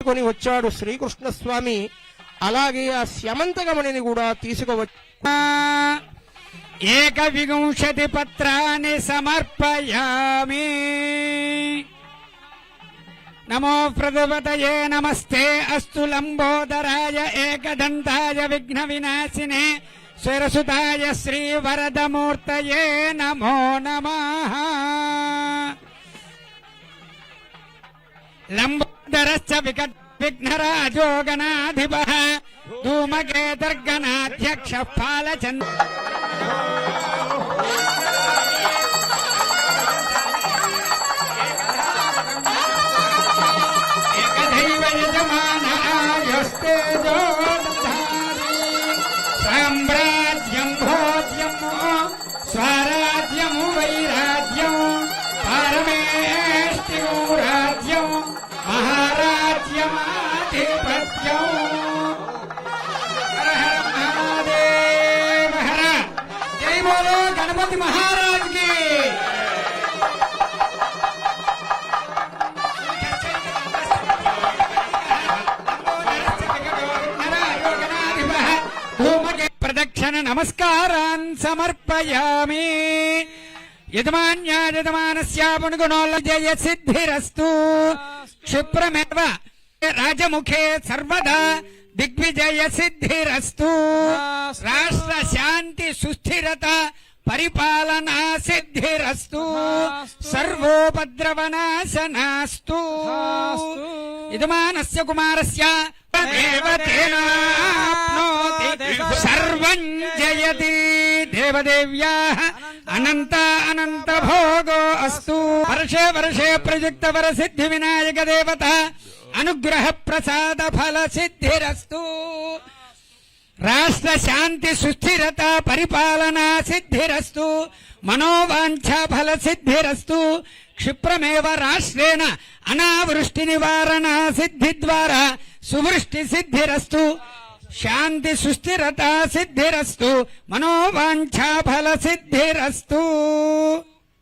కొని వచ్చాడు శ్రీకృష్ణ స్వామి. అలాగే ఆ స్యమంతకమణిని కూడా తీసుకువచ్చి ఏకవింశతి పత్రాన్ని సమర్పయామి. నమో ప్రజపతయే నమస్తే అస్తు లంబోదరాయ ఏకదంతాయ విఘ్న వినాశినే స్వరసుతాయ శ్రీవరదమూర్తయే నమో నమః. లంబోదరశ్చ విఘ్నరాజో గణాధిపః ధూమకేతర్గణాధ్యక్ష పాలచంద్ర ఏకదైవ యజమానాయస్తే సామ్రాజ్యం భోజ్యం స్వరాజ్యం వైరాజ్యం పరమేష్టిం రాజ్యం మహారాజ్యమాధిపత్యం. హర హర మహాదేవ హర. జై బోలో గణపతి మహారాజ్ కి. ప్రదక్షిణ నమస్కారాన్ సమర్పయామి. యజమాన్యాయజమానస్యాపునుగుణోల్ల జయ సిద్ధిరస్తు. క్షిప్రమేవ రాజముఖే సర్వదా దిగ్విజయ సిద్ధిరస్తు. రాష్ట్ర శాంతి సుస్థిరత పరిపాలనా సిద్ధిరస్తు. సర్వోపద్రవనాశనాస్తు. యజమానస్య కుమారస్య దేవతేనాప్నోతి సర్వం జయతి. దేవదేవ్యాః అనంత అనంత భోగో అస్తు. వర్షే వర్షే ప్రయుక్త వర సిద్ధి వినాయక దేవత అనుగ్రహ ప్రసాద ఫల సిద్ధిరస్తు. రాష్ట్ర శాంతి సుస్థిరత పరిపాలనా సిద్ధిరస్తు. మనోవాంఛ ఫల సిద్ధిరస్తు. క్షిప్రమేవ రాష్ట్రేణ అనావృష్టి నివారణ సిద్ధి ద్వారా సువృష్టి సిద్ధిరస్తు. శాంతి సుస్థిరత సిద్ధిరస్తు. మనోవాంఛ ఫల సిద్ధిరస్తు.